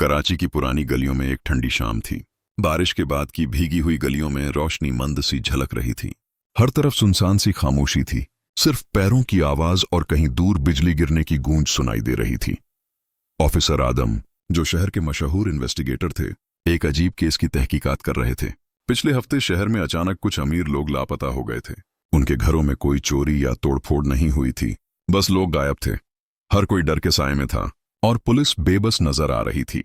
कराची की पुरानी गलियों में एक ठंडी शाम थी। बारिश के बाद की भीगी हुई गलियों में रोशनी मंद सी झलक रही थी। हर तरफ सुनसान सी खामोशी थी, सिर्फ पैरों की आवाज और कहीं दूर बिजली गिरने की गूंज सुनाई दे रही थी। ऑफिसर आदम, जो शहर के मशहूर इन्वेस्टिगेटर थे, एक अजीब केस की तहकीकात कर रहे थे। पिछले हफ्ते शहर में अचानक कुछ अमीर लोग लापता हो गए थे। उनके घरों में कोई चोरी या तोड़फोड़ नहीं हुई थी, बस लोग गायब थे। हर कोई डर के साए में था और पुलिस बेबस नजर आ रही थी।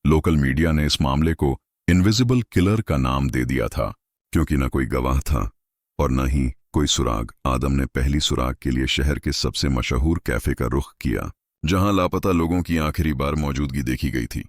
लोकल मीडिया ने इस मामले को इनविजिबल किलर का नाम दे दिया था, क्योंकि न कोई गवाह था और न ही कोई सुराग। आदम ने पहली सुराग के लिए शहर के सबसे मशहूर कैफे का रुख किया, जहां लापता लोगों की आखिरी बार मौजूदगी देखी गई थी।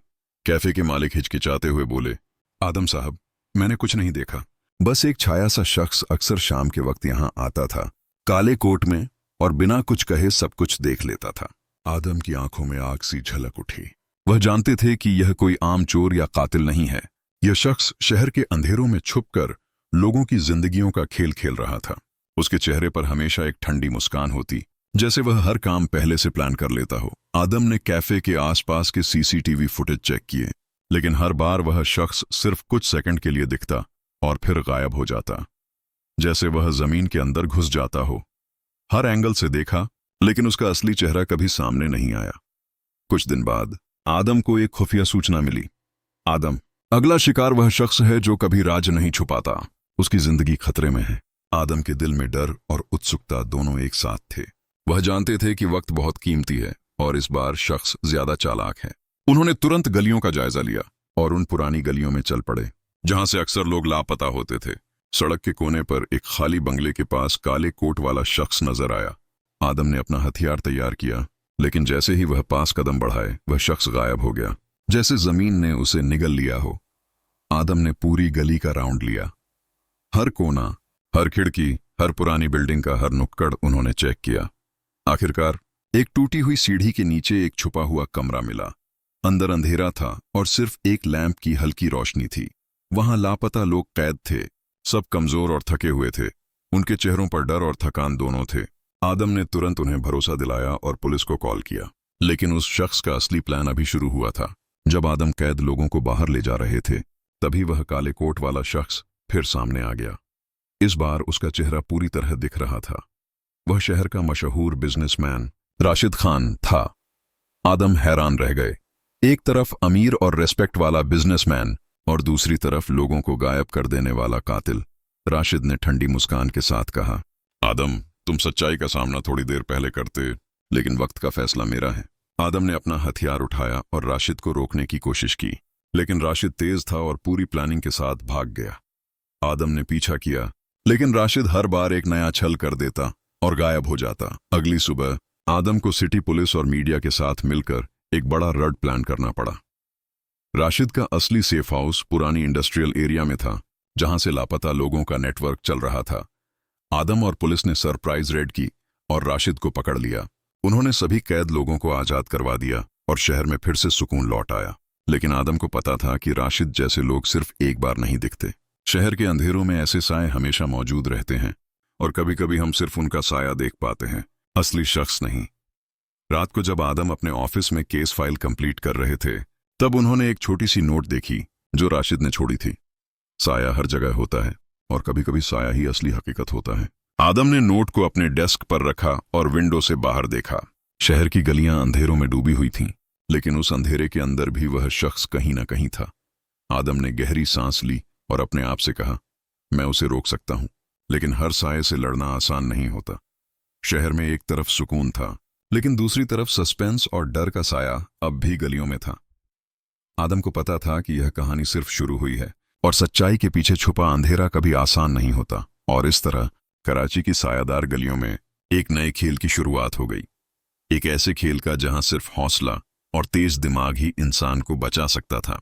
कैफे के मालिक हिचकिचाते हुए बोले, आदम साहब, मैंने कुछ नहीं देखा, बस एक छाया सा शख्स अक्सर शाम के वक्त यहां आता था, काले कोट में, और बिना कुछ कहे सब कुछ देख लेता था। आदम की आंखों में आग सी झलक उठी। वह जानते थे कि यह कोई आम चोर या कातिल नहीं है। यह शख्स शहर के अंधेरों में छुपकर लोगों की जिंदगियों का खेल खेल रहा था। उसके चेहरे पर हमेशा एक ठंडी मुस्कान होती, जैसे वह हर काम पहले से प्लान कर लेता हो। आदम ने कैफे के आसपास के सीसीटीवी फुटेज चेक किए, लेकिन हर बार वह शख्स सिर्फ कुछ सेकंड के लिए दिखता और फिर गायब हो जाता, जैसे वह जमीन के अंदर घुस जाता हो। हर एंगल से देखा, लेकिन उसका असली चेहरा कभी सामने नहीं आया। कुछ दिन बाद आदम को एक खुफिया सूचना मिली। आदम, अगला शिकार वह शख्स है जो कभी राज नहीं छुपाता। उसकी जिंदगी खतरे में है। आदम के दिल में डर और उत्सुकता दोनों एक साथ थे। वह जानते थे कि वक्त बहुत कीमती है और इस बार शख्स ज्यादा चालाक है। उन्होंने तुरंत गलियों का जायजा लिया और उन पुरानी गलियों में चल पड़े जहां से अक्सर लोग लापता होते थे। सड़क के कोने पर एक खाली बंगले के पास काले कोट वाला शख्स नजर आया। आदम ने अपना हथियार तैयार किया, लेकिन जैसे ही वह पास कदम बढ़ाए, वह शख्स गायब हो गया, जैसे जमीन ने उसे निगल लिया हो। आदम ने पूरी गली का राउंड लिया। हर कोना, हर खिड़की, हर पुरानी बिल्डिंग का हर नुक्कड़ उन्होंने चेक किया। आखिरकार एक टूटी हुई सीढ़ी के नीचे एक छुपा हुआ कमरा मिला। अंदर अंधेरा था और सिर्फ एक लैंप की हल्की रोशनी थी। वहां लापता लोग कैद थे, सब कमजोर और थके हुए थे। उनके चेहरों पर डर और थकान दोनों थे। आदम ने तुरंत उन्हें भरोसा दिलाया और पुलिस को कॉल किया, लेकिन उस शख्स का असली प्लान अभी शुरू हुआ था। जब आदम कैद लोगों को बाहर ले जा रहे थे, तभी वह काले कोट वाला शख्स फिर सामने आ गया। इस बार उसका चेहरा पूरी तरह दिख रहा था। वह शहर का मशहूर बिजनेसमैन राशिद खान था। आदम हैरान रह गए। एक तरफ अमीर और रेस्पेक्ट वाला बिजनेसमैन और दूसरी तरफ लोगों को गायब कर देने वाला कातिल। राशिद ने ठंडी मुस्कान के साथ कहा, आदम, तुम सच्चाई का सामना थोड़ी देर पहले करते, लेकिन वक्त का फैसला मेरा है। आदम ने अपना हथियार उठाया और राशिद को रोकने की कोशिश की, लेकिन राशिद तेज था और पूरी प्लानिंग के साथ भाग गया। आदम ने पीछा किया, लेकिन राशिद हर बार एक नया छल कर देता और गायब हो जाता। अगली सुबह आदम को सिटी पुलिस और मीडिया के साथ मिलकर एक बड़ा रड प्लान करना पड़ा। राशिद का असली सेफ हाउस पुरानी इंडस्ट्रियल एरिया में था, जहां से लापता लोगों का नेटवर्क चल रहा था। आदम और पुलिस ने सरप्राइज रेड की और राशिद को पकड़ लिया। उन्होंने सभी कैद लोगों को आजाद करवा दिया और शहर में फिर से सुकून लौट आया। लेकिन आदम को पता था कि राशिद जैसे लोग सिर्फ एक बार नहीं दिखते। शहर के अंधेरों में ऐसे साए हमेशा मौजूद रहते हैं और कभी कभी हम सिर्फ उनका साया देख पाते हैं, असली शख्स नहीं। रात को जब आदम अपने ऑफिस में केस फाइल कंप्लीट कर रहे थे, तब उन्होंने एक छोटी सी नोट देखी जो राशिद ने छोड़ी थी। साया हर जगह होता है और कभी कभी साया ही असली हकीकत होता है। आदम ने नोट को अपने डेस्क पर रखा और विंडो से बाहर देखा। शहर की गलियां अंधेरों में डूबी हुई थीं, लेकिन उस अंधेरे के अंदर भी वह शख्स कहीं ना कहीं था। आदम ने गहरी सांस ली और अपने आप से कहा, मैं उसे रोक सकता हूं, लेकिन हर साये से लड़ना आसान नहीं होता। शहर में एक तरफ सुकून था, लेकिन दूसरी तरफ सस्पेंस और डर का साया अब भी गलियों में था। आदम को पता था कि यह कहानी सिर्फ शुरू हुई है और सच्चाई के पीछे छुपा अंधेरा कभी आसान नहीं होता। और इस तरह कराची की सायादार गलियों में एक नए खेल की शुरुआत हो गई। एक ऐसे खेल का जहां सिर्फ हौसला और तेज दिमाग ही इंसान को बचा सकता था।